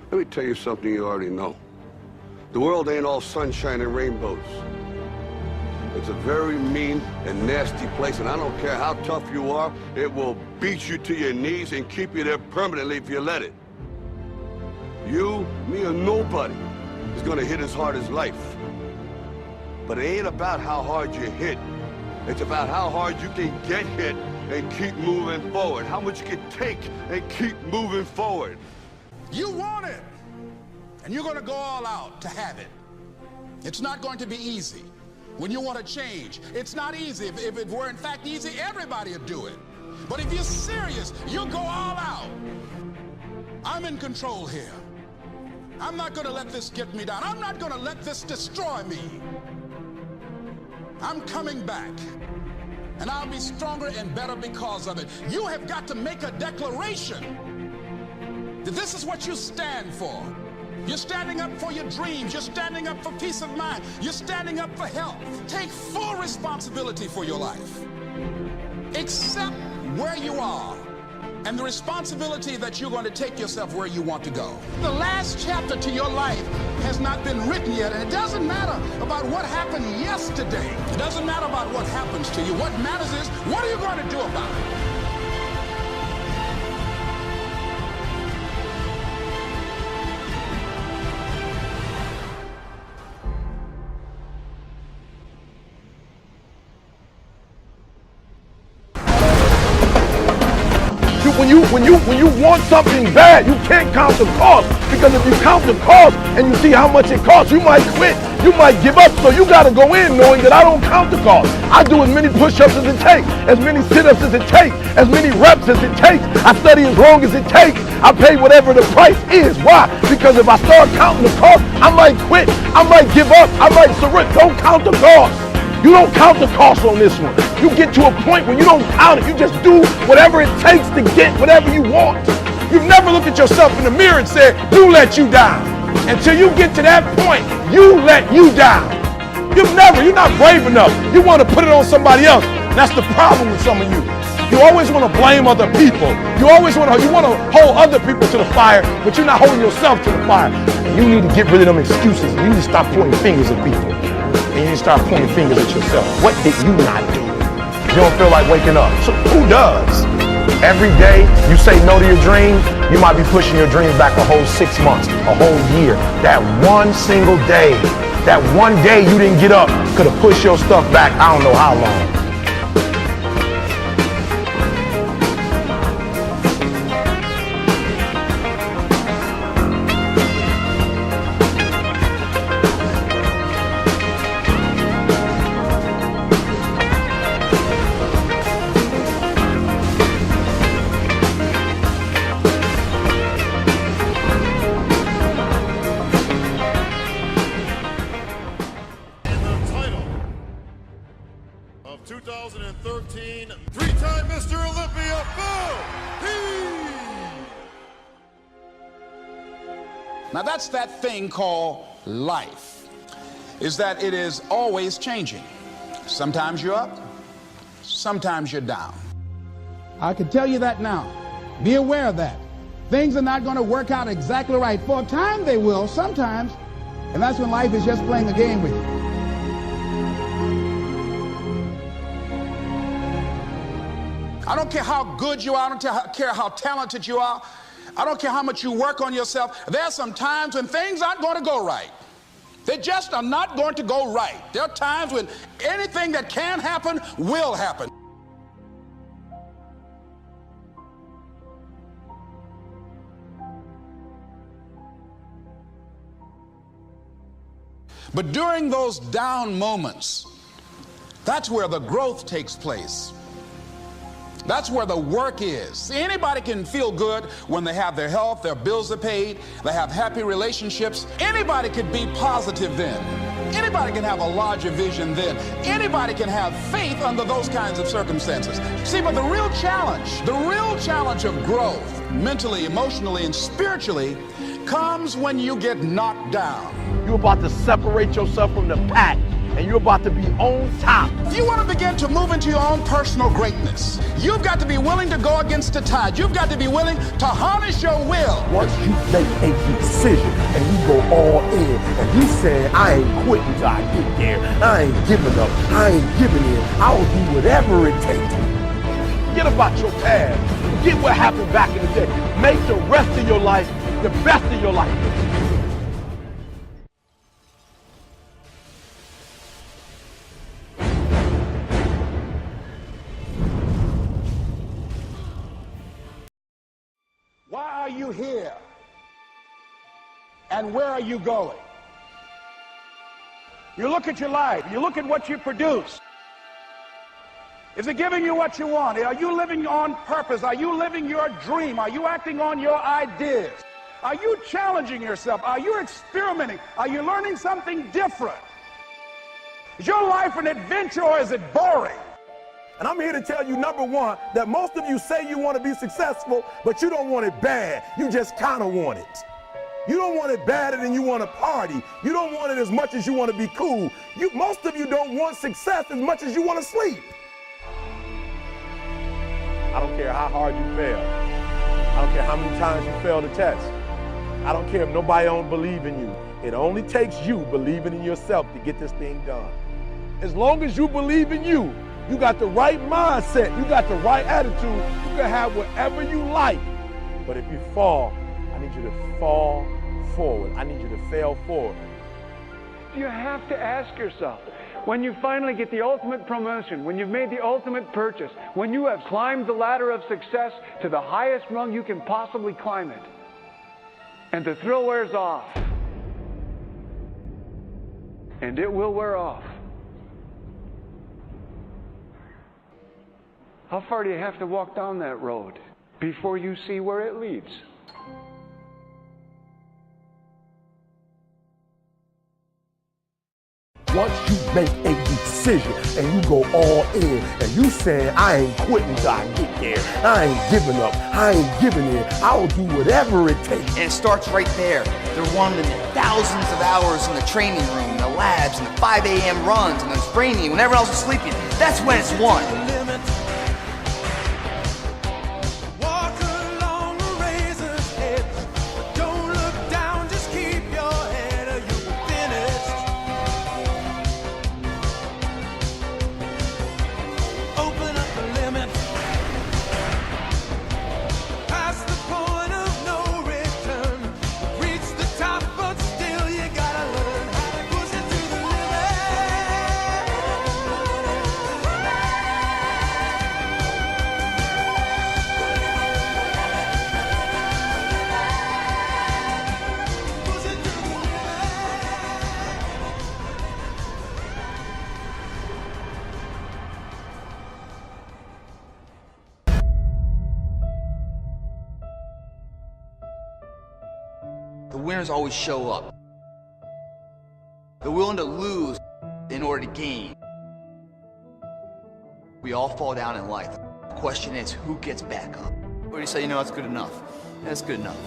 Let me tell you something you already know. The world ain't all sunshine and rainbows. It's a very mean and nasty place, and I don't care how tough you are, it will beat you to your knees and keep you there permanently if you let it. You, me, or nobody is gonna hit as hard as life. But it ain't about how hard you hit. It's about how hard you can get hit and keep moving forward. How much you can take and keep moving forward. You want it, and you're gonna go all out to have it. It's not going to be easy. When you want to change, it's not easy. If it were in fact easy, everybody would do it. But if you're serious, you'll go all out. I'm in control here. I'm not gonna let this get me down. I'm not gonna let this destroy me. I'm coming back, and I'll be stronger and better because of it. You have got to make a declaration that this is what you stand for. You're standing up for your dreams. You're standing up for peace of mind. You're standing up for health. Take full responsibility for your life. Accept where you are and the responsibility that you're going to take yourself where you want to go. The last chapter to your life has not been written yet, and it doesn't matter about what happened yesterday. It doesn't matter about what happens to you. What matters is, what are you going to do about it? When you want something bad, you can't count the cost, because if you count the cost and you see how much it costs, you might quit, you might give up. So you got to go in knowing that I don't count the cost. I do as many push-ups as it takes, as many sit-ups as it takes, as many reps as it takes. I study as long as it takes. I pay whatever the price is. Why? Because if I start counting the cost, I might quit, I might give up, I might surrender. Don't count the cost. You don't count the cost on this one. You get to a point where you don't count it. You just do whatever it takes to get whatever you want. You've never looked at yourself in the mirror and said, you let you down. Until you get to that point, you let you down. You're not brave enough. You want to put it on somebody else. That's the problem with some of you. You always want to blame other people. You want to hold other people to the fire, but you're not holding yourself to the fire. You need to get rid of them excuses. You need to stop pointing fingers at people. And you need to start pointing fingers at yourself. What did you not do? You don't feel like waking up. So who does? Every day you say no to your dreams, you might be pushing your dreams back a whole 6 months, a whole year. That one single day, that one day you didn't get up could have pushed your stuff back I don't know how long. Of 2013, three-time Mr. Olympia, Boom! Now that's that thing called life, is that it is always changing. Sometimes you're up, sometimes you're down. I can tell you that now. Be aware of that. Things are not going to work out exactly right. For a time they will, sometimes, and that's when life is just playing a game with you. I don't care how good you are, I don't care how talented you are, I don't care how much you work on yourself. There are some times when things aren't going to go right. They just are not going to go right. There are times when anything that can happen will happen. But during those down moments, that's where the growth takes place. That's where the work is. See, anybody can feel good when they have their health, their bills are paid, they have happy relationships. Anybody can be positive then. Anybody can have a larger vision then. Anybody can have faith under those kinds of circumstances. See, but the real challenge of growth, mentally, emotionally, and spiritually, comes when you get knocked down. You're about to separate yourself from the pack. and you're about to be on top. If you want to begin to move into your own personal greatness, you've got to be willing to go against the tide. You've got to be willing to harness your will. Once you make a decision and you go all in and you say, I ain't quitting till I get there, I ain't giving up, I ain't giving in, I'll do whatever it takes. Forget about your past. Forget what happened back in the day. Make the rest of your life the best of your life. Why are you here? And where are you going? You look at your life. You look at what you produce. Is it giving you what you want? Are you living on purpose? Are you living your dream? Are you acting on your ideas? Are you challenging yourself? Are you experimenting? Are you learning something different? Is your life an adventure or is it boring? And I'm here to tell you, number one, that most of you say you want to be successful, but you don't want it bad. You just kind of want it. You don't want it badder than you want to party. You don't want it as much as you want to be cool. Most of you don't want success as much as you want to sleep. I don't care how hard you fail. I don't care how many times you fail the test. I don't care if nobody don't believe in you. It only takes you believing in yourself to get this thing done. As long as you believe in you, you got the right mindset, you got the right attitude, you can have whatever you like. But if you fall, I need you to fall forward. I need you to fail forward. You have to ask yourself, when you finally get the ultimate promotion, when you've made the ultimate purchase, when you have climbed the ladder of success to the highest rung you can possibly climb it, and the thrill wears off, and it will wear off, how far do you have to walk down that road before you see where it leads? Once you make a decision and you go all in and you saying, I ain't quitting till I get there, I ain't giving up, I ain't giving in, I'll do whatever it takes. And it starts right there. They're one in thousands of hours in the training room, in the labs, in the 5 a.m. runs, and the training, when everyone else is sleeping. That's when it's won. The winners always show up. They're willing to lose in order to gain. We all fall down in life. The question is, who gets back up? Or do you say, you know, that's good enough? Yeah, that's good enough.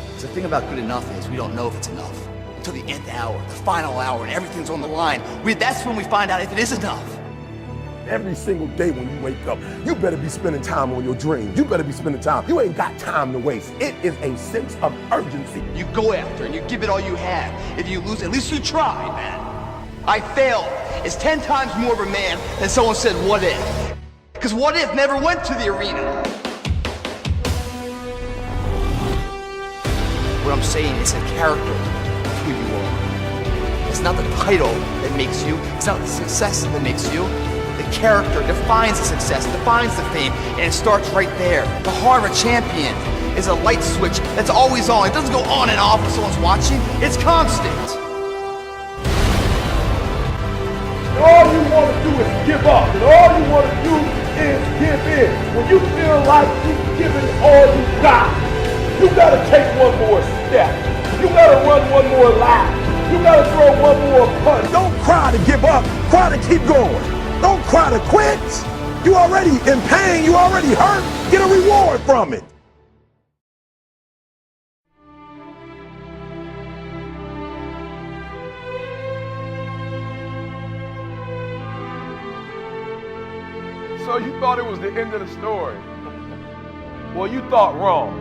Because the thing about good enough is we don't know if it's enough until the nth hour, the final hour, and everything's on the line. That's when we find out if it is enough. Every single day when you wake up, you better be spending time on your dreams. You better be spending time. You ain't got time to waste. It is a sense of urgency. You go after and you give it all you have. If you lose, at least you tried, man. I failed. It's 10 times more of a man than someone said, what if? Because what if never went to the arena. What I'm saying is the character of who you are. It's not the title that makes you. It's not the success that makes you. The character defines the success, defines the fame, and it starts right there. The heart of a champion is a light switch that's always on. It doesn't go on and off when someone's watching. It's constant. All you want to do is give up, and all you want to do is give in. When you feel like you've given all you got to take one more step. You got to run one more lap. You got to throw one more punch. Don't cry to give up. Cry to keep going. Don't cry to quit. You already in pain. You already hurt. Get a reward from it. So you thought it was the end of the story. Well, you thought wrong.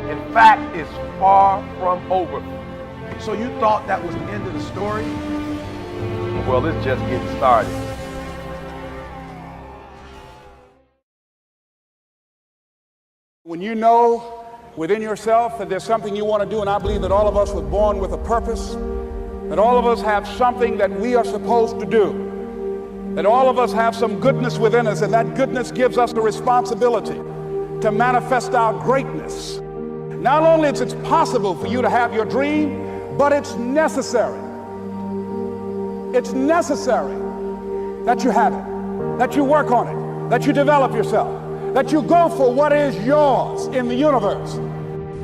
In fact, it's far from over. So you thought that was the end of the story? Well, it's just getting started. When you know within yourself that there's something you want to do, and I believe that all of us were born with a purpose, that all of us have something that we are supposed to do, that all of us have some goodness within us, and that goodness gives us the responsibility to manifest our greatness. Not only is it possible for you to have your dream, but it's necessary. It's necessary that you have it, that you work on it, that you develop yourself, that you go for what is yours in the universe.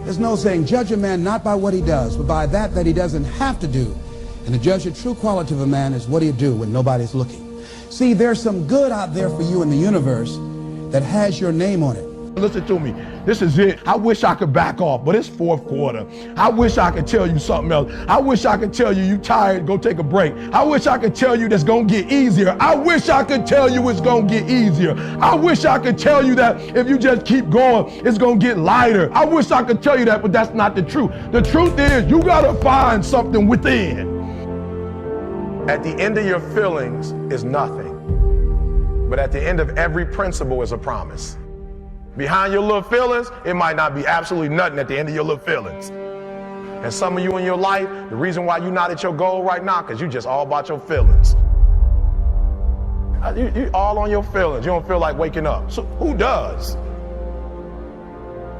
There's no saying, judge a man not by what he does, but by that he doesn't have to do. And to judge the true quality of a man is what do you do when nobody's looking. See, there's some good out there for you in the universe that has your name on it. Listen to me. This is it. I wish I could back off, but it's fourth quarter. I wish I could tell you something else. I wish I could tell you you tired, go take a break. I wish I could tell you that's going to get easier. I wish I could tell you it's going to get easier. I wish I could tell you that if you just keep going, it's going to get lighter. I wish I could tell you that, but that's not the truth. The truth is you got to find something within. At the end of your feelings is nothing, but at the end of every principle is a promise. Behind your little feelings, it might not be absolutely nothing at the end of your little feelings. And some of you in your life, the reason why you're not at your goal right now, because you just all about your feelings. You all on your feelings. You don't feel like waking up. So who does?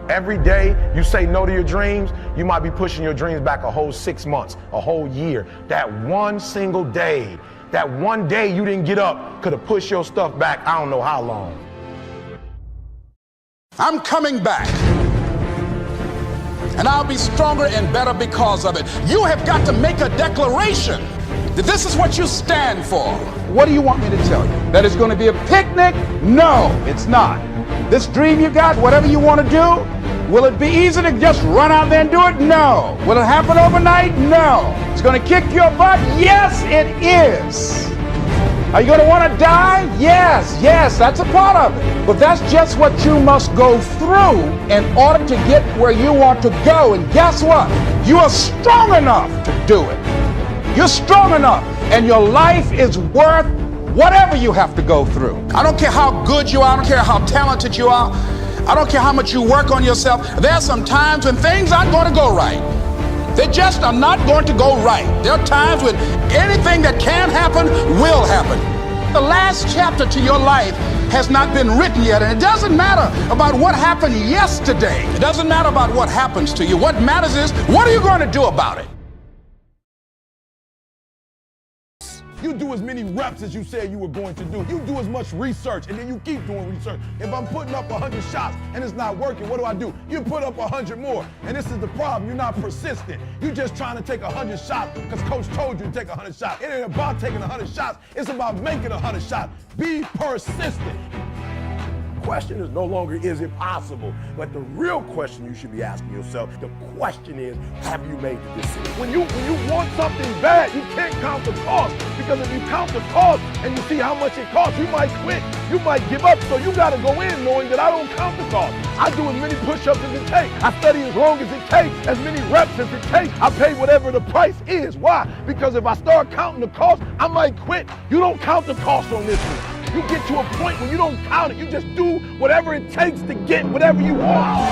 Every day you say no to your dreams, you might be pushing your dreams back a whole 6 months, a whole year. That one single day, that one day you didn't get up could have pushed your stuff back I don't know how long. I'm coming back, and I'll be stronger and better because of it. You have got to make a declaration that this is what you stand for. What do you want me to tell you? That it's going to be a picnic? No, it's not. This dream you got, whatever you want to do, will it be easy to just run out there and do it? No. Will it happen overnight? No. It's going to kick your butt? Yes, it is. Are you going to want to die? Yes, that's a part of it. But that's just what you must go through in order to get where you want to go. And guess what? You are strong enough to do it. You're strong enough, and your life is worth whatever you have to go through. I don't care how good you are. I don't care how talented you are. I don't care how much you work on yourself. There are some times when things aren't going to go right. They just are not going to go right. There are times when anything that can happen will happen. The last chapter to your life has not been written yet, and it doesn't matter about what happened yesterday. It doesn't matter about what happens to you. What matters is, what are you going to do about it? You do as many reps as you said you were going to do. You do as much research, and then you keep doing research. If I'm putting up 100 shots and it's not working, what do? You put up 100 more. And this is the problem. You're not persistent. You're just trying to take 100 shots because coach told you to take 100 shots. It ain't about taking 100 shots. It's about making 100 shots. Be persistent. The question is no longer is it possible, but the real question you should be asking yourself, the question is, have you made the decision? When you want something bad, you can't count the cost, because if you count the cost and you see how much it costs, you might quit, you might give up. So you got to go in knowing that I don't count the cost. I do as many push-ups as it takes. I study as long as it takes, as many reps as it takes. I pay whatever the price is. Why? Because if I start counting the cost, I might quit. You don't count the cost on this one. You get to a point where you don't count it. You just do whatever it takes to get whatever you want.